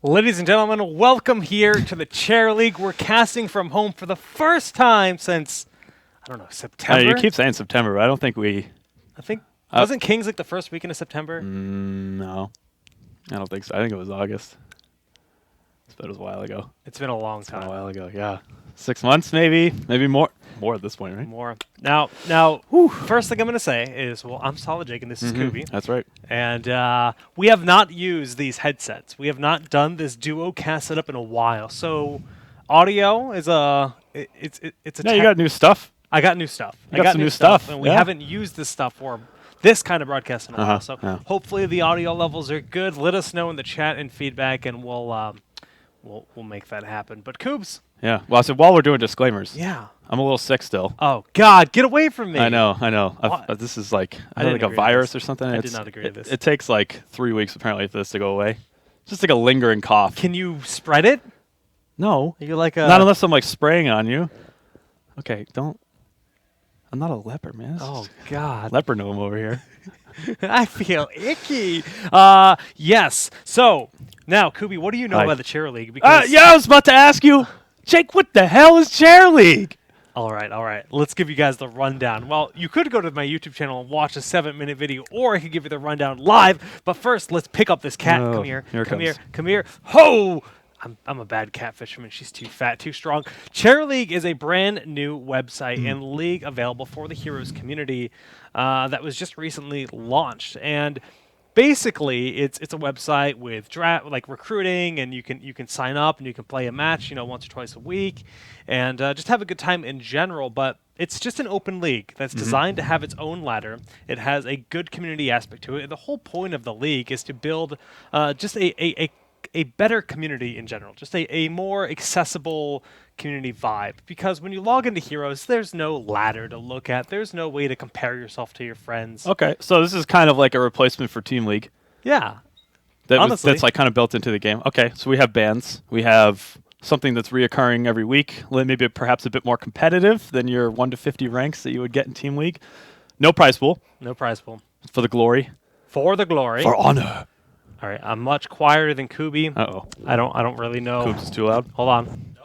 Ladies and gentlemen, welcome here to the Chair League. We're casting from home for the first time since, I don't know, September? You keep saying September, but I don't think we... I think, wasn't Kings like the first weekend of September? No. I don't think so. I think it was August. It was a while ago. It's been a long It's time. been a while ago, yeah. 6 months, maybe more. More at this point, right? More. Now, first thing I'm going to say is, well, I'm Solid Jake, and this is Kubi. That's right. And we have not used these headsets. We have not done this duo cast setup in a while. So audio is it's a... Yeah, you got new stuff. I got new stuff. I got some new stuff. And we haven't used this stuff for this kind of broadcast in a while. So yeah. hopefully the audio levels are good. Let us know in the chat and feedback, and we'll make that happen. But Coobs. Yeah. Well, so while we're doing disclaimers, yeah, I'm a little sick still. Oh God, get away from me! I know. This is like a virus or something. I did not agree to this. It takes like 3 weeks apparently for this to go away. Just like a lingering cough. Can you spread it? No. Are you like not unless I'm like spraying on you. Okay, don't. I'm not a leper, man. Oh God, leper gnome over here. I feel icky. Yes. So now, Kubi, what do you know about the Chair League? Because yeah, I was about to ask you, Jake. What the hell is Chair League? All right. Let's give you guys the rundown. Well, you could go to my YouTube channel and watch a 7-minute video, or I could give you the rundown live. But first, let's pick up this cat. Oh, come here. Here it comes. Come here. Ho! I'm a bad cat fisherman. She's too fat, too strong. Chair League is a brand new website and league available for the Heroes community that was just recently launched. And basically, it's a website with draft, like recruiting, and you can sign up and you can play a match, once or twice a week, and just have a good time in general. But it's just an open league that's designed to have its own ladder. It has a good community aspect to it. The whole point of the league is to build just a better community in general, just a more accessible community vibe. Because when you log into Heroes, there's no ladder to look at. There's no way to compare yourself to your friends. Okay, so this is kind of like a replacement for Team League. Yeah. That's like kind of built into the game. Okay, so we have bands. We have something that's reoccurring every week, maybe perhaps a bit more competitive than your 1 to 50 ranks that you would get in Team League. No prize pool. No prize pool. For the glory. For the glory. For honor. All right, I'm much quieter than Kubi. Uh-oh. I don't really know. Coobs is too loud. Hold on.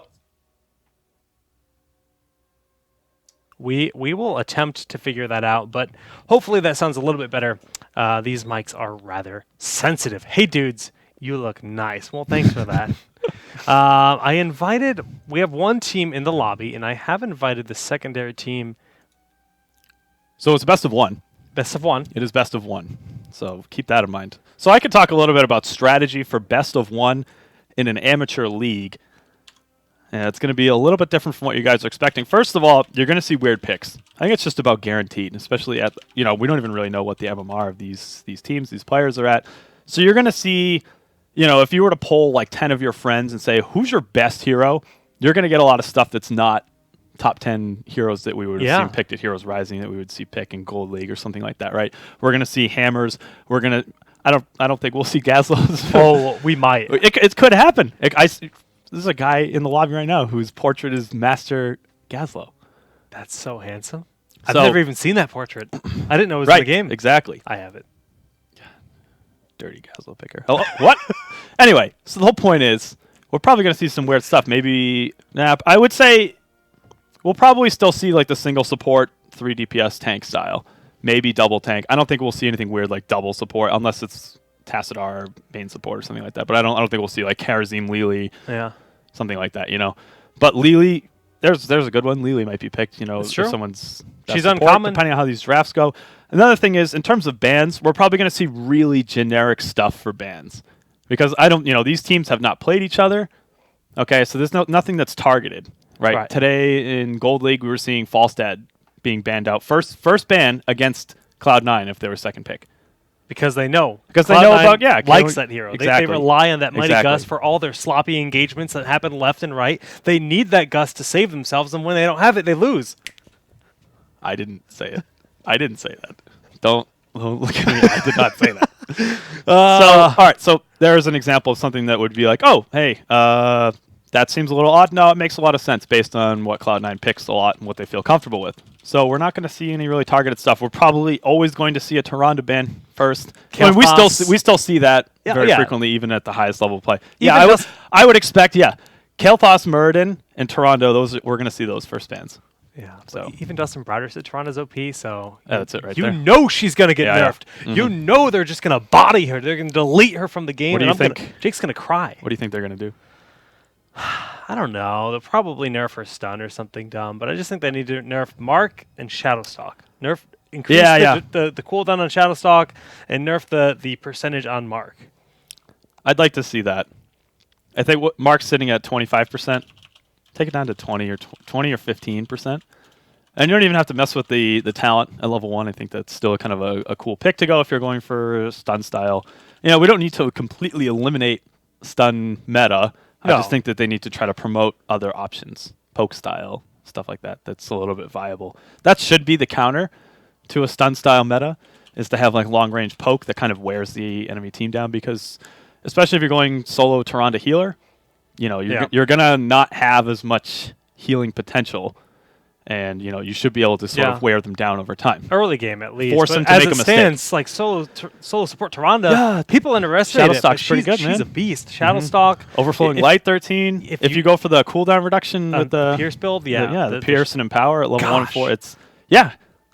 We will attempt to figure that out, but hopefully that sounds a little bit better. These mics are rather sensitive. Hey, dudes, you look nice. Well, thanks for that. We have one team in the lobby, and I have invited the secondary team. So it's best of one. Best of one. It is best of one. So keep that in mind. So I could talk a little bit about strategy for best of one in an amateur league. And it's going to be a little bit different from what you guys are expecting. First of all, you're going to see weird picks. I think it's just about guaranteed, especially at, we don't even really know what the MMR of these teams, these players are at. So you're going to see, if you were to poll like 10 of your friends and say, who's your best hero? You're going to get a lot of stuff that's not top 10 heroes that we would have seen picked at Heroes Rising, that we would see pick in Gold League or something like that, right? We're going to see hammers. We're going to, I don't think we'll see Gazlows. Oh, we might. It could happen. This is a guy in the lobby right now whose portrait is Master Gazlow. That's so handsome. I've never even seen that portrait. I didn't know it was in the game. Exactly. I have it. Dirty Gazlow picker. Oh, what? Anyway, so the whole point is we're probably going to see some weird stuff. Maybe, I would say we'll probably still see like the single support 3 DPS tank style. Maybe double tank. I don't think we'll see anything weird like double support unless it's Tassadar main support or something like that. But I don't think we'll see like Karazim Lili. Yeah. Something like that, But Lili, there's a good one. Lili might be picked, It's true. If someone's She's support, uncommon. Depending on how these drafts go. Another thing is, in terms of bans, we're probably going to see really generic stuff for bans. Because these teams have not played each other. Okay, so there's nothing that's targeted, right? Today in Gold League, we were seeing Falstad being banned out. First ban against Cloud9 if they were second pick. Because they know. Because they know about, likes that hero. Exactly. They rely on that Mighty Gus for all their sloppy engagements that happen left and right. They need that Gus to save themselves, and when they don't have it, they lose. I didn't say it. I didn't say that. Don't look at me. I did not say that. All right. So there's an example of something that would be like, oh, hey, that seems a little odd. No, it makes a lot of sense based on what Cloud9 picks a lot and what they feel comfortable with. So we're not going to see any really targeted stuff. We're probably always going to see a Tyrande ban first. Kale we Foss. still see that Yeah, very yeah. frequently, even at the highest level of play. Even Yeah, just- I would expect. Yeah, Kalefoss, Muradin, and Toronto. We're going to see those first bans. Yeah, So- so even Dustin Browder said Toronto's OP, so Yeah, that's it right you there. know she's gonna get Yeah, yeah. nerfed. You know they're just gonna body her. They're gonna delete her from the game. What do and you I'm think? Jake's gonna cry. What do you think they're going to do? I don't know. They'll probably nerf her stun or something dumb, but I just think they need to nerf Mark and Shadowstalk. Increase the cooldown on Shadowstalk and nerf the percentage on Mark. I'd like to see that. I think what Mark's sitting at 25%. Take it down to 20 or 15%. And you don't even have to mess with the talent at level 1. I think that's still kind of a cool pick to go if you're going for stun style. You know, we don't need to completely eliminate stun meta. I just No. think that they need to try to promote other options, poke style, stuff like that. That's a little bit viable. That should be the counter to a stun style meta, is to have like long range poke that kind of wears the enemy team down, because especially if you're going solo Toronto healer, you know, you're gonna not have as much healing potential, and you know you should be able to sort of wear them down over time. Early game at least. Force but them to as make it a mistake. stands, like solo support Toronto, Yeah. people underestimate it. But Shadowstalk's pretty good, she's man. a beast. Shadowstalk. Overflowing if- light 13. if If you- you go for the cooldown reduction with the Pierce build, the the Pierce and Empower at level 1 and Gosh. 4, it's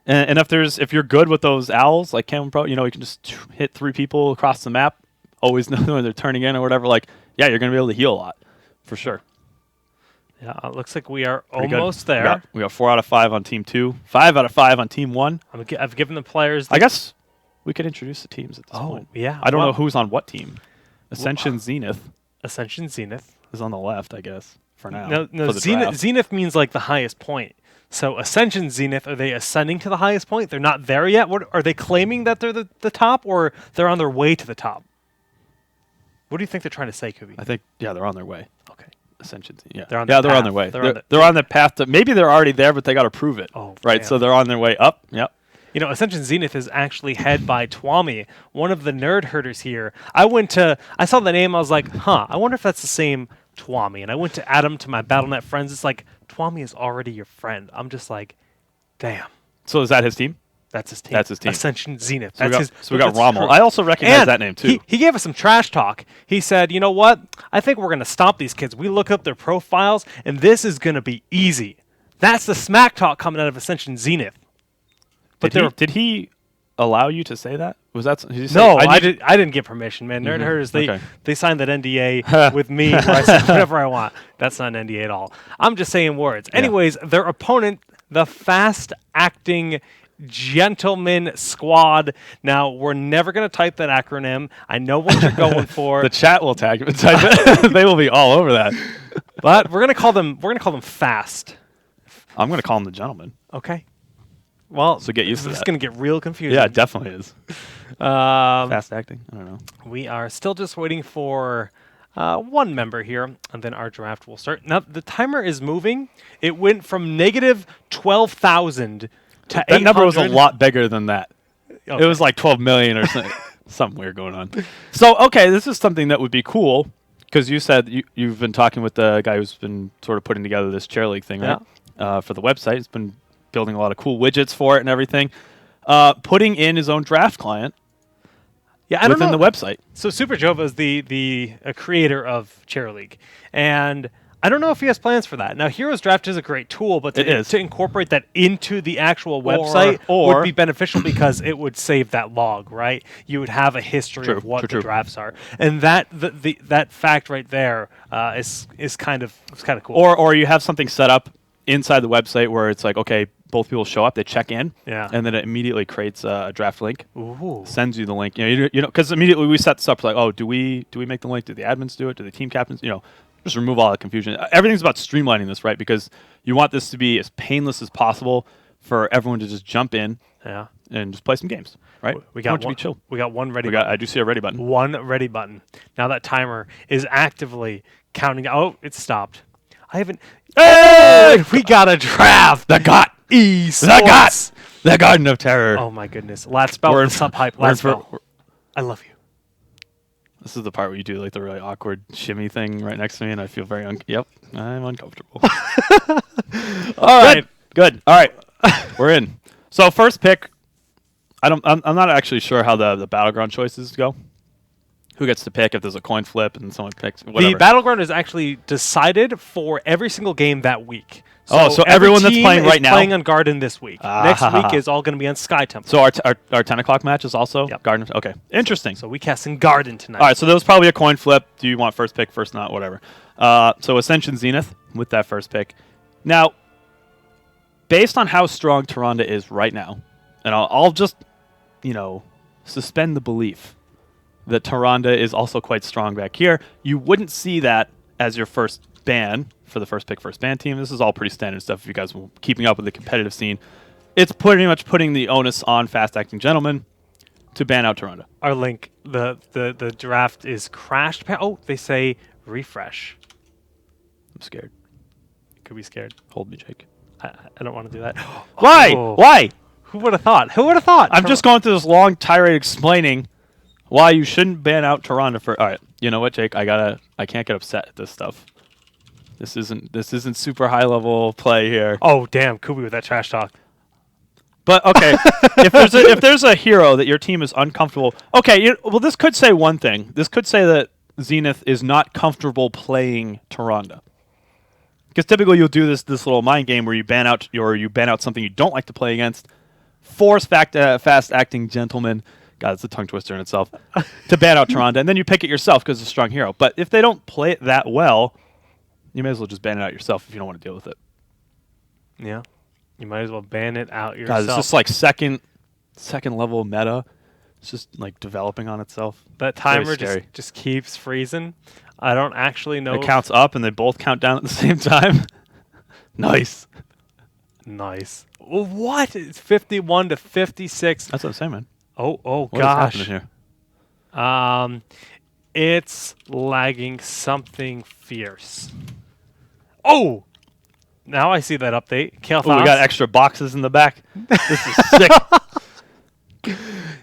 and if you're good with those owls like Cameron Pro, you know, you can just hit 3 people across the map, always know when they're turning in or whatever. Like, yeah, you're gonna be able to heal a lot for sure. Yeah, it looks like we are Pretty good. almost there. We got 4 out of 5 on team 2, 5 out of 5 on team 1. I've given the players. I guess we could introduce the teams at this point. Yeah. I don't well, know who's on what team. Ascension Zenith Ascension Zenith. is on the left, I guess, for now. No, for the Zenith. draft. Zenith means like the highest point. So Ascension Zenith, are they ascending to the highest point? They're not there yet. What are they claiming that they're the top, or they're on their way to the top? What do you think they're trying to say, Kubi? I think, yeah, they're on their way. Okay. Ascension, yeah. They're on yeah, the they're on path. their way. They're They're on on the path to, maybe they're already there, but they got to prove it. Oh, right, man. so they're on their way up. Yep. You know, Ascension Zenith is actually head by Twami, one of the nerd herders here. I saw the name, I was like, I wonder if that's the same Twami. And I went to add him to my Battle.net friends. It's like, Twami is already your friend. I'm just like, damn. So is that his team? That's his team. That's his team. Ascension Zenith. So That's we got that's Rommel. true. I also recognize And that name too. He gave us some trash talk. He said, you know what? I think we're going to stomp these kids. We look up their profiles, and this is going to be easy. That's the smack talk coming out of Ascension Zenith. But Did he allow you to say that? Was that? Did he say, no, I I didn't get permission, man. Nerd Herders, Okay. they signed that NDA with me where I say whatever I want. That's not an NDA at all. I'm just saying words. Anyways, their opponent, the fast-acting Gentleman Squad. Now, we're never going to type that acronym. I know what you're going for. The chat will tag it. Type it. They will be all over that. But we're gonna call them fast. I'm going to call him the gentleman. Okay. Well, So get used to this is that. gonna get real confusing. Yeah, it definitely is. Fast acting. I don't know. We are still just waiting for one member here, and then our draft will start. Now the timer is moving. It went from negative 12,000 to That number was a 800. lot bigger than that. Okay. It was like 12 million or something. Something weird going on. So, okay, this is something that would be cool, because you said you've been talking with the guy who's been sort of putting together this chair league thing, right? For the website. He's been building a lot of cool widgets for it and everything. Putting in his own draft client Yeah, I don't within know. the website. So Super Jova is the creator of Chair League, and I don't know if he has plans for that. Now, Heroes Draft is a great tool, but It is. to incorporate that into the actual website or- would be beneficial because it would save that log, right? You would have a history True, of what true. the drafts are, and that that fact right there is kind of cool. Or you have something set up inside the website where it's like, okay, both people show up, they check in, Yeah. and then it immediately creates a draft link, Ooh. sends you the link. You know, because immediately we set this up like, oh, do we make the link? Do the admins do it? Do the team captains? You know, just remove all that confusion. Everything's about streamlining this, right? Because you want this to be as painless as possible for everyone to just jump in Yeah. and just play some games, right? We You got want it to one. be chill. We got one ready. I do see a ready button. One ready button. Now that timer is actively counting. Oh, it stopped. I haven't. Hey! We got a draft. The God! Esports. The Garden of Terror. Oh my goodness. Last spell. We're in Sub hype. we're in Last for- spell. I love you. This is the part where you do like the really awkward shimmy thing right next to me, and I feel very yep, I'm uncomfortable. All right, good. All right, we're in. So first pick, I'm not actually sure how the battleground choices go. Who gets to pick if there's a coin flip and someone picks whatever. The battleground is actually decided for every single game that week. So every everyone that's team playing is right now playing on Garden this week. Next week is all going to be on Sky Temple. So our 10 o'clock match is also Garden. Okay, interesting. So we cast in Garden tonight. All right, so there was probably a coin flip. Do you want first pick, first not, whatever. So Ascension Zenith with that first pick. Now, based on how strong Tyrande is right now, and I'll just, suspend the belief that Tyrande is also quite strong back here. You wouldn't see that as your first ban for the first pick, first ban team. This is all pretty standard stuff if you guys were keeping up with the competitive scene. It's pretty much putting the onus on fast-acting gentlemen to ban out Tyrande. Our link, the draft is crashed. Oh, they say refresh. I'm scared. Could be scared. Hold me, Jake. I don't want to do that. Why? Oh. Why? Who would have thought? Who would have thought? I'm just going through this long tirade explaining why you shouldn't ban out Tyrande for. All right, you know what, Jake? I can't get upset at this stuff. This isn't super high level play here. Oh damn, Kubi with that trash talk. But okay, if there's a hero that your team is uncomfortable, okay, well this could say one thing. This could say that Zenith is not comfortable playing Tyrande. Because typically you'll do this little mind game where you ban out something you don't like to play against, force fast-acting gentlemen, God, it's a tongue twister in itself, to ban out Tyrande, and then you pick it yourself because it's a strong hero. But if they don't play it that well, you may as well just ban it out yourself if you don't want to deal with it. Yeah, you might as well ban it out yourself. God, it's just like second level meta. It's just like developing on itself. That timer just keeps freezing. I don't actually know. It counts up and they both count down at the same time. Nice. Nice. What? It's 51 to 56. That's what I'm saying, man. Oh What gosh. is happening here? It's lagging something fierce. Oh! Now I see that update. Oh, we got extra boxes in the back. This is sick.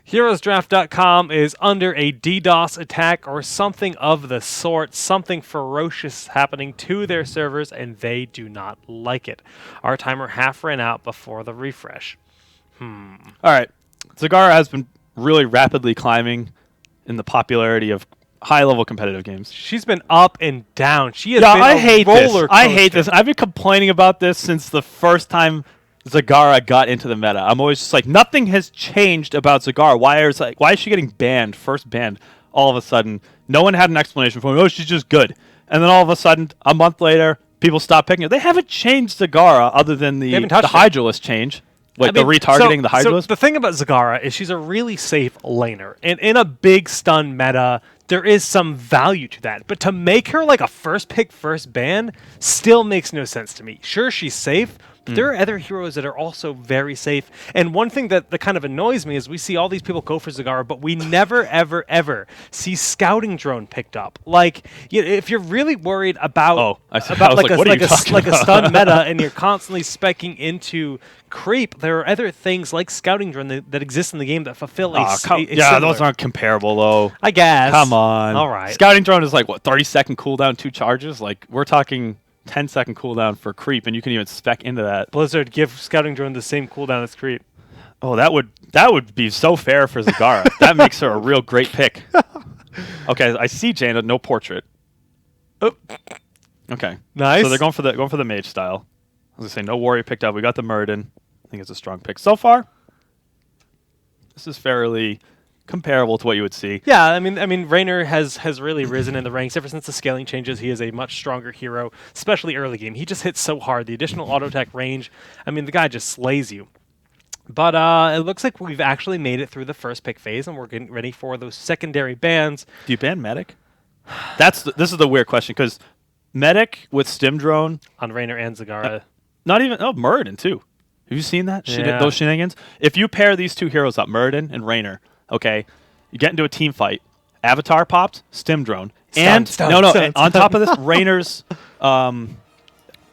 HeroesDraft.com is under a DDoS attack or something of the sort. Something ferocious happening to their servers, and they do not like it. Our timer half ran out before the refresh. All right. Zagara has been really rapidly climbing in the popularity of high-level competitive games. She's been up and down. She has been I a hate roller this. coaster. I hate this. I've been complaining about this since the first time Zagara got into the meta. I'm always just like, nothing has changed about Zagara. Why is she getting banned? First banned all of a sudden. No one had an explanation for me. Oh, she's just good. And then all of a sudden, a month later, people stop picking her. They haven't changed Zagara other than the Hydralisk change. Like the retargeting, the Hydralisk? So the thing about Zagara is she's a really safe laner. And in a big stun meta, there is some value to that. But to make her like a first pick, first ban still makes no sense to me. Sure, she's safe, but there are other heroes that are also very safe. And one thing that kind of annoys me is we see all these people go for Zagara, but we never, ever, ever see Scouting Drone picked up. Like, if you're really worried about, like a stun meta and you're constantly specking into creep, there are other things like Scouting Drone that exist in the game that fulfill a yeah, those aren't comparable, though. I guess. Come on. All right. Scouting Drone is like, what, 30-second cooldown, 2 charges? Like, we're talking 10-second cooldown for creep, and you can even spec into that. Blizzard, give Scouting Drone the same cooldown as creep. Oh, that would be so fair for Zagara. That makes her a real great pick. Okay, I see Jaina, no portrait. Oh. Okay. Nice. So they're going for the mage style. I was gonna say no warrior picked up. We got the Muradin. I think it's a strong pick so far. This is fairly comparable to what you would see. Yeah, I mean, Raynor has really risen in the ranks ever since the scaling changes. He is a much stronger hero, especially early game. He just hits so hard. The additional auto attack range. I mean, the guy just slays you. But it looks like we've actually made it through the first pick phase, and we're getting ready for those secondary bans. Do you ban Medic? This is the weird question because Medic with Stim Drone on Raynor and Zagara. Not even Muradin too. Have you seen that? Yeah. Those shenanigans? If you pair these two heroes up, Muradin and Raynor, okay, you get into a team fight. Avatar popped, Stim Drone, and on top of this, Raynor's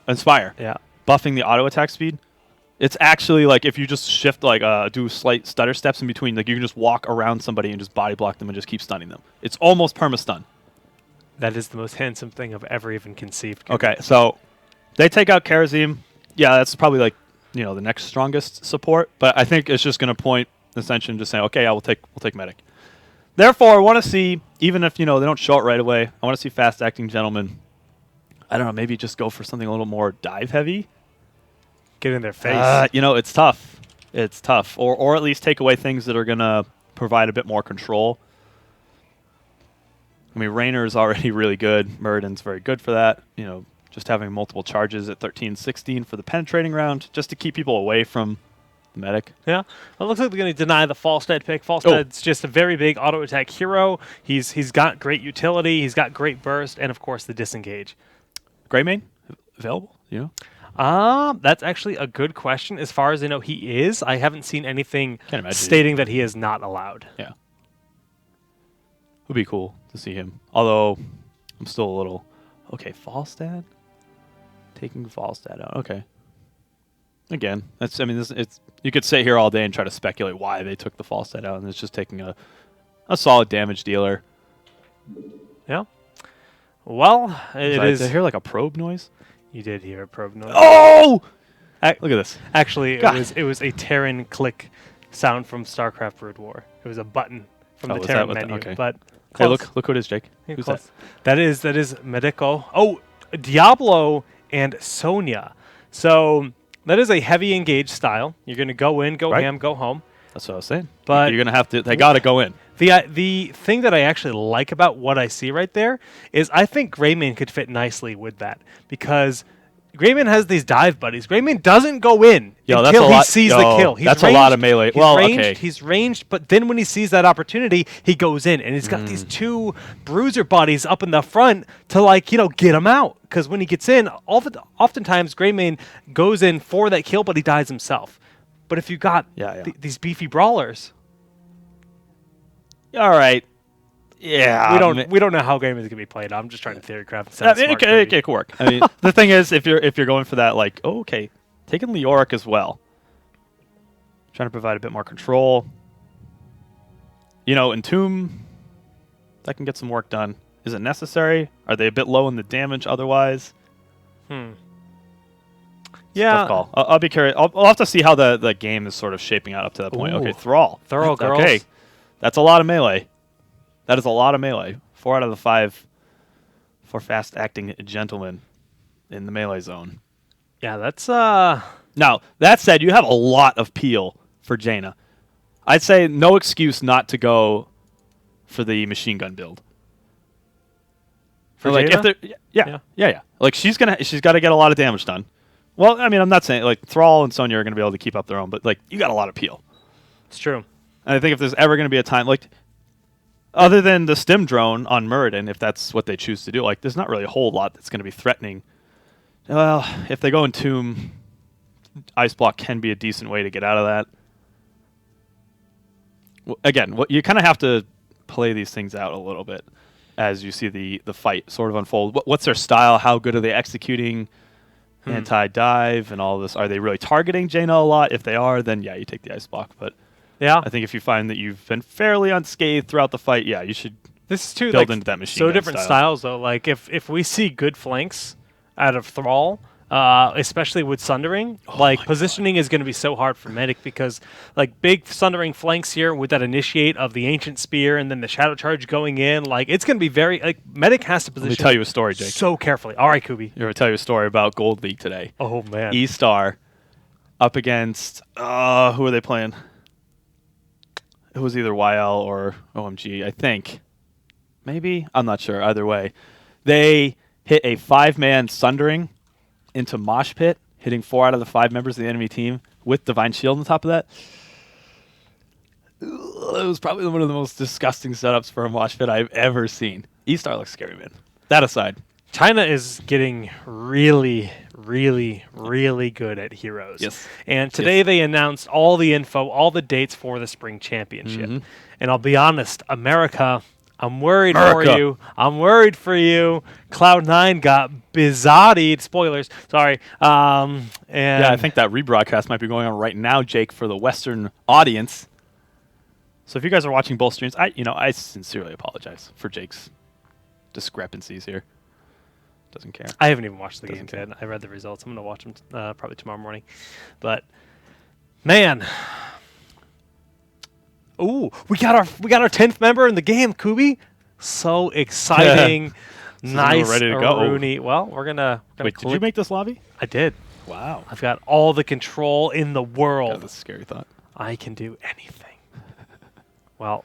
Inspire. Yeah, buffing the auto attack speed. It's actually like if you just shift do slight stutter steps in between, like you can just walk around somebody and just body block them and just keep stunning them. It's almost perma stun. That is the most handsome thing I've ever even conceived. Okay, so they take out Karazim. Yeah, that's probably like the next strongest support, but I think it's just going to point Ascension just saying, okay, yeah, we'll take medic. Therefore, I want to see, even if they don't show it right away, I want to see fast acting gentlemen. I don't know, maybe just go for something a little more dive heavy. Get in their face. It's tough. It's tough, or at least take away things that are gonna provide a bit more control. I mean, Raynor is already really good. Muradin's very good for that. Just having multiple charges at 13-16 for the penetrating round, just to keep people away from the medic. Yeah. Well, it looks like they're going to deny the Falstad pick. Falstad's just a very big auto attack hero. He's got great utility. He's got great burst, and of course the disengage. Greymane available? That's actually a good question. As far as I know, he is. I haven't seen anything Can't imagine stating that he is not allowed. Yeah. Would be cool to see him. Although I'm still a little Falstad? Taking Falstad out. Okay. Again, it's you could sit here all day and try to speculate why they took the Falstad out, and it's just taking a solid damage dealer. Yeah. Well, it is. Did I hear like a probe noise? You did hear a probe noise. Oh! Look at this. Actually, God. it was a Terran click sound from StarCraft Brood War. It was a button from the Terran menu. Okay. But hey, close. look who it is, Jake. Who's Close. That is Medico. Oh, Diablo and Sonya. So that is a heavy engage style. You're going to go in, go Right. ham, go home. That's what I was saying. But you're gonna have to. They gotta go in. The thing that I actually like about what I see right there is I think Greymane could fit nicely with that because Greymane has these dive buddies. Greymane doesn't go in until he sees the kill. That's a lot of melee. He's ranged, but then when he sees that opportunity, he goes in, and he's got these two bruiser buddies up in the front to get him out. Because when he gets in, oftentimes Greymane goes in for that kill, but he dies himself. But if you got these beefy brawlers, all right, yeah, we don't know how Greymane's gonna be played. I'm just trying to theorycraft. It could work. I mean, the thing is, if you're going for that, taking Leoric as well, trying to provide a bit more control. Entomb, that can get some work done. Is it necessary? Are they a bit low in the damage otherwise? Yeah. Tough call. I'll be curious. I'll have to see how the game is sort of shaping out up to that point. Ooh. Okay, Thrall. Thorough girls. Okay, that's a lot of melee. That is a lot of melee. 4 out of the 5 for fast-acting gentlemen in the melee zone. Yeah, that's Now, that said, you have a lot of peel for Jaina. I'd say no excuse not to go for the machine gun build. For Jaina? Yeah. She's got to get a lot of damage done. Well, I mean, I'm not saying Thrall and Sonya are going to be able to keep up their own, but you got a lot of peel. It's true. And I think if there's ever going to be a time other than the stim drone on Muradin, if that's what they choose to do, there's not really a whole lot that's going to be threatening. Well, if they go in Tomb, Ice Block can be a decent way to get out of that. Well, again, you kind of have to play these things out a little bit as you see the fight sort of unfold. What's their style? How good are they executing anti-dive and all this? Are they really targeting Jaina a lot? If they are, then yeah, you take the Ice Block. But yeah, I think if you find that you've been fairly unscathed throughout the fight, yeah, you should this is too build into that machine. So gun different style. styles though. If we see good flanks out of Thrall, especially with Sundering, positioning is going to be so hard for Medic because big Sundering flanks here with that initiate of the Ancient Spear and then the Shadow Charge going in, it's going to be very Medic has to position. Let me tell you a story, Jake. So carefully. All right, Kubi. I'm going to tell you a story about Gold League today. Oh man. E-Star up against who are they playing? It was either YL or OMG, I think. Maybe? I'm not sure. Either way. They hit a 5-man Sundering into Mosh Pit, hitting 4 out of the 5 members of the enemy team with Divine Shield on top of that. It was probably one of the most disgusting setups for a Mosh Pit I've ever seen. E-Star looks scary, man. That aside. China is getting really, really, really good at heroes. Yes. And today they announced all the info, all the dates for the Spring Championship. And I'll be honest, America, I'm worried for you. I'm worried for you. Cloud9 got bizzottied. Spoilers. Sorry. And yeah, I think that rebroadcast might be going on right now, Jake, for the Western audience. So if you guys are watching both streams, I sincerely apologize for Jake's discrepancies here. Doesn't care. I haven't even watched the game yet. I read the results. I'm going to watch them probably tomorrow morning. But, man, Ooh, we got our 10th member in the game, Kubi. So exciting. Nice, ready to go. Rooney. Well, we're gonna Wait, did you make this lobby? I did. Wow. I've got all the control in the world. That's a scary thought. I can do anything. Well,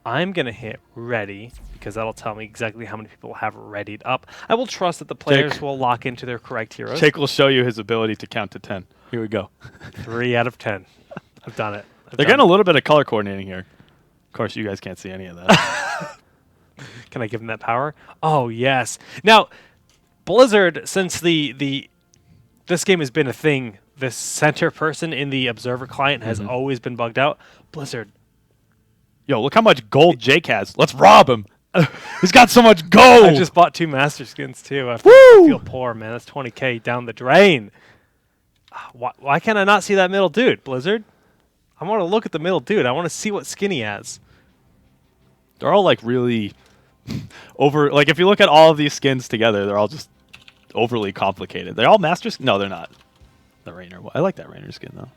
I'm going to hit ready because that'll tell me exactly how many people have readied up. I will trust that the players will lock into their correct heroes. Jake will show you his ability to count to 10. Here we go. 3 out of 10. I've done it. They're getting a little bit of color coordinating here. Of course, you guys can't see any of that. Can I give them that power? Oh, yes. Now, Blizzard, since this game has been a thing, this center person in the Observer client has always been bugged out. Blizzard. Yo, look how much gold Jake has. Let's rob him. He's got so much gold. I just bought 2 master skins, too. I feel poor, man. That's 20K down the drain. Why can't I not see that middle dude, Blizzard? I want to look at the middle dude. I want to see what skin he has. They're all, like, really over... Like, if you look at all of these skins together, they're all just overly complicated. They're all masters? No, they're not. The Rainer. I like that Rainer skin, though.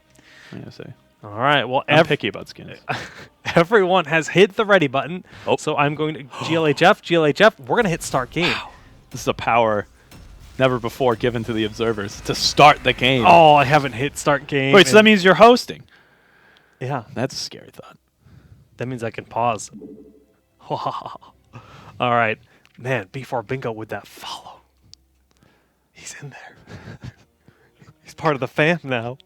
I'm going to say. All right. Well, I'm picky about skins. Everyone has hit the ready button. Oh. So I'm going to GLHF. We're going to hit start game. Wow. This is a power never before given to the observers to start the game. Oh, I haven't hit start game. Wait, so that means you're hosting? Yeah. That's a scary thought. That means I can pause. All right. Man, B4 Bingo with that follow. He's in there. He's part of the fam now.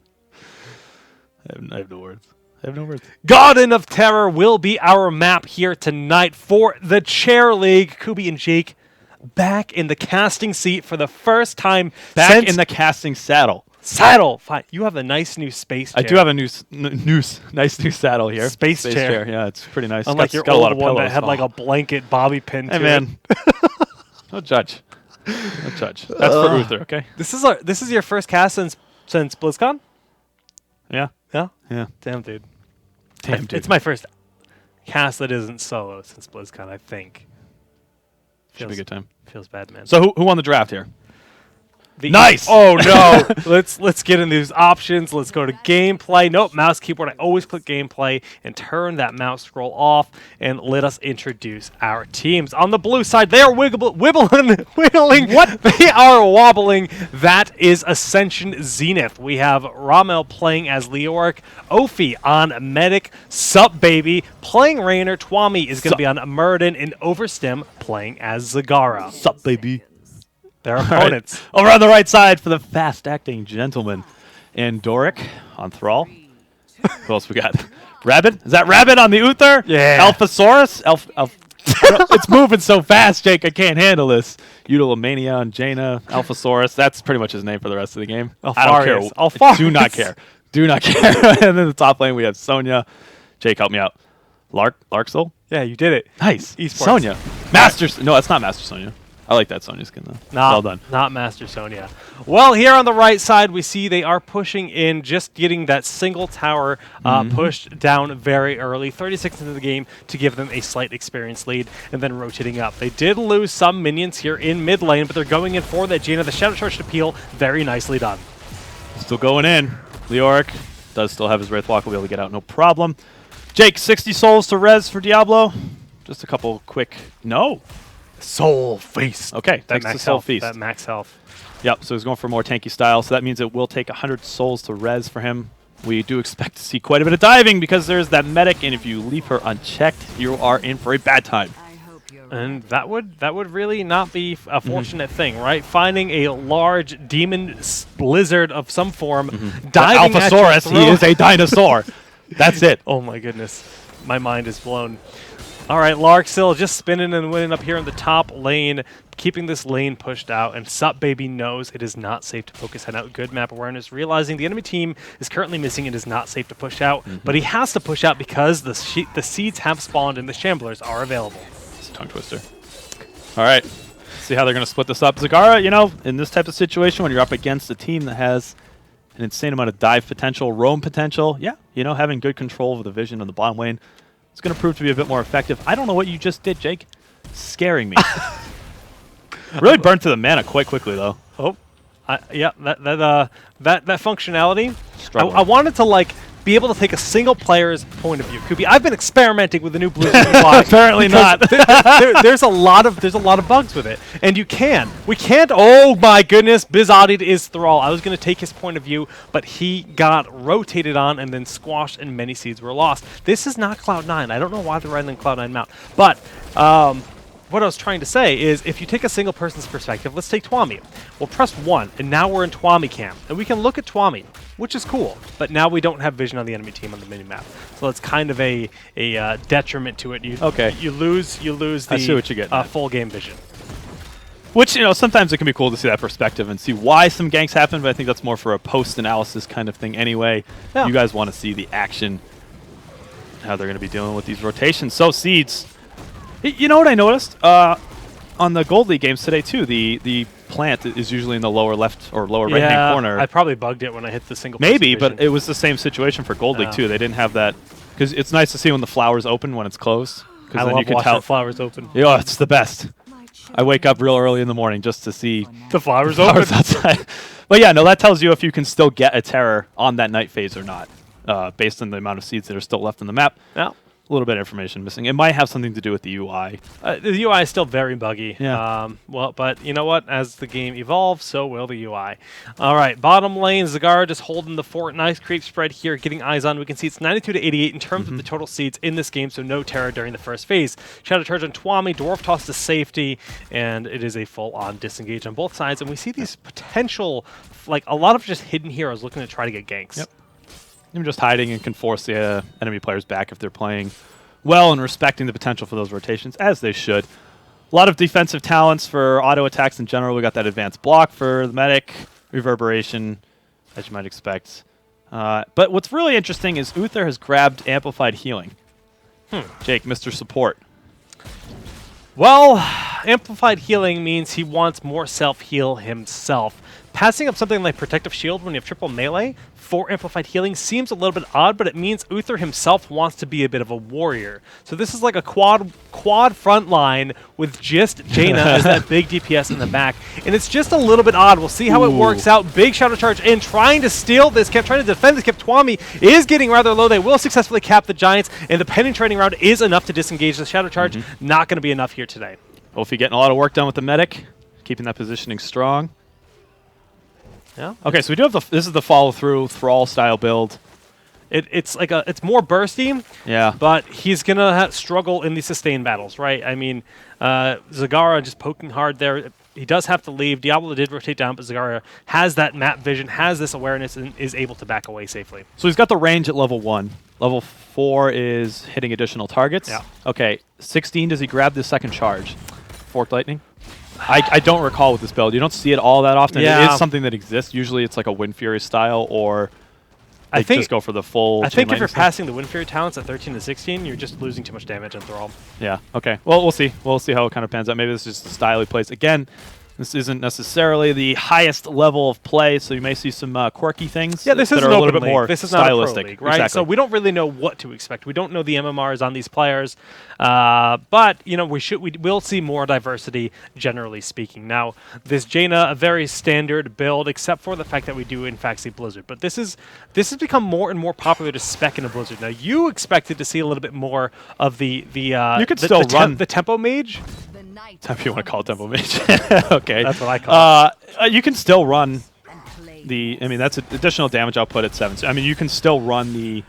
I have no words. I have no words. Garden of Terror will be our map here tonight for the Chair League. Kubi and Jake back in the casting seat for the first time Back in the casting saddle. Saddle! Fine. You have a nice new space chair. I do have a nice new saddle here. Space chair. Yeah, it's pretty nice. Unlike your old one that had like a blanket bobby pin to it. Hey, man. No judge. No judge. That's for Uther, okay? This is your first cast since BlizzCon? Yeah. Yeah? Yeah. Damn, dude. Damn, dude. It's my first cast that isn't solo since BlizzCon, I think. Should be a good time. Feels bad, man. So who won the draft here? Nice! Oh, no. Let's get in these options. Let's go to gameplay. Nope, mouse keyboard. I always click gameplay and turn that mouse scroll off, and let us introduce our teams. On the blue side, they are wiggling. What? They are wobbling. That is Ascension Zenith. We have Ramel playing as Leoric, Ophi on Medic, Sup Baby playing Rainer, Twami is going to be on Muradin, and Overstim playing as Zagara. Sup, baby? Their opponents. Right. Over on the right side for the fast-acting gentleman. And Doric on Thrall. Who else we got? Rabbit? Is that Rabbit on the Uther? Yeah. Alphasaurus? It's moving so fast, Jake. I can't handle this. Utilomania on Jaina. Alphasaurus. That's pretty much his name for the rest of the game. I don't care. Alpharius. Do not care. Do not care. And then the top lane, we have Sonya. Jake, help me out. Larksoul? Yeah, you did it. Nice. Esports. Sonya. Masters. No, that's not Master Sonya. I like that Sonya skin, though. Well done. Not Master Sonya. Well, here on the right side, we see they are pushing in, just getting that single tower pushed down very early, 36 into the game, to give them a slight experience lead, and then rotating up. They did lose some minions here in mid lane, but they're going in for that Jaina. The Shadow Charge to peel, very nicely done. Still going in. Leoric does still have his Wraith Walk. Will be able to get out, no problem. Jake, 60 souls to res for Diablo. Just a couple quick... No. Soul Feast. Okay, That thanks to max Soul health. Feast. That max health. Yep, so he's going for more tanky style, so that means it will take 100 souls to res for him. We do expect to see quite a bit of diving because there's that medic, and if you leave her unchecked, you are in for a bad time. And that would really not be a fortunate thing, right? Finding a large demon lizard of some form, diving at your Alphasaurus, he is a dinosaur. That's it. Oh my goodness. My mind is blown. All right, Larksil just spinning and winning up here in the top lane, keeping this lane pushed out, and Sup Baby knows it is not safe to focus head out. Good map awareness, realizing the enemy team is currently missing and is not safe to push out, but he has to push out because the seeds have spawned and the Shamblers are available. It's a tongue twister. All right, see how they're going to split this up. Zagara, you know, in this type of situation, when you're up against a team that has an insane amount of dive potential, roam potential, yeah, you know, having good control of the vision of the bottom lane, it's going to prove to be a bit more effective. I don't know what you just did, Jake. Scaring me. Really burned to the mana quite quickly, though. Oh, yeah, that functionality. I wanted to like be able to take a single player's point of view. Kubi, I've been experimenting with the new Blizzard UI. Apparently not. There's a lot of bugs with it, and we can't. Oh my goodness, Bizodied is Thrall. I was going to take his point of view, but he got rotated on and then squashed, and many seeds were lost. This is not Cloud9. I don't know why they're riding the Cloud9 mount, but what I was trying to say is, if you take a single person's perspective, let's take Twami. We'll press 1, and now we're in Twami camp, and we can look at Twami, which is cool. But now we don't have vision on the enemy team on the minimap, so it's kind of a detriment to it. You lose the I see what you're getting at. full game vision. Which, sometimes it can be cool to see that perspective and see why some ganks happen, but I think that's more for a post-analysis kind of thing anyway. Yeah. You guys want to see the action, how they're going to be dealing with these rotations. So, Seeds. You know what I noticed? On the Gold League games today, too, the plant is usually in the lower left or lower right-hand corner. I probably bugged it when I hit the single Maybe, vision. but it was the same situation for Gold League, too. They didn't have that. Because it's nice to see when the flowers open when it's closed. I then love you can watching tell. the flowers open. Yeah, it's the best. I wake up real early in the morning just to see The flowers open. outside. But yeah, no, that tells you if you can still get a terror on that night phase or not, based on the amount of seeds that are still left on the map. Yeah. A little bit of information missing. It might have something to do with the UI. The UI is still very buggy. Yeah. But you know what? As the game evolves, so will the UI. All right, bottom lane, Zagara just holding the fort. Nice creep spread here, getting eyes on. We can see it's 92 to 88 in terms of the total seeds in this game, so no terror during the first phase. Shadow Charge on Twami, Dwarf Toss to safety, and it is a full-on disengage on both sides. And we see these potential, like a lot of just hidden heroes looking to try to get ganks. Yep. Them just hiding and can force the enemy players back if they're playing well and respecting the potential for those rotations, as they should. A lot of defensive talents for auto attacks in general. We got that advanced block for the medic, reverberation, as you might expect. But what's really interesting is Uther has grabbed amplified healing. Jake, Mr. Support. Well, amplified healing means he wants more self-heal himself. Passing up something like Protective Shield when you have triple melee for amplified healing seems a little bit odd, but it means Uther himself wants to be a bit of a warrior. So this is like a quad front line with just Jaina as that big DPS in the back. And it's just a little bit odd. We'll see how it works out. Big Shadow Charge in, trying to steal this camp, trying to defend this camp. Twami is getting rather low. They will successfully cap the Giants, and the penetrating round is enough to disengage the Shadow Charge. Not going to be enough here today. Wolfie getting a lot of work done with the medic, keeping that positioning strong. Yeah. Okay, so we do have this is the follow-through Thrall style build. It's more bursty. Yeah. But he's gonna struggle in the sustained battles, right? I mean, Zagara just poking hard there. He does have to leave. Diablo did rotate down, but Zagara has that map vision, has this awareness, and is able to back away safely. So he's got the range at level 1. Level 4 is hitting additional targets. Yeah. Okay, 16, does he grab the second charge? Forked Lightning? I don't recall with this build. You don't see it all that often. Yeah. It is something that exists. Usually it's like a Wind Fury style, or they just go for the full I Chain think if Lightning you're style. passing the Wind Fury talents at 13 to 16, you're just losing too much damage on Thrall. Yeah, okay. Well, we'll see. We'll see how it kind of pans out. Maybe this is just the style he plays. Again, this isn't necessarily the highest level of play, so you may see some quirky things Yeah, this that is are an a little open bit league. more This is stylistic. not a pro league, right? Exactly. So we don't really know what to expect. We don't know the MMRs on these players, but we will see more diversity, generally speaking. Now, this Jaina, a very standard build, except for the fact that we do in fact see Blizzard. But this has become more and more popular to spec in a Blizzard. Now, you expected to see a little bit more of the You could still run the tempo mage. If you want to call it Temple Mage. Okay. That's what I call it. You can still run that's additional damage output at 7. So, I mean, you can still run the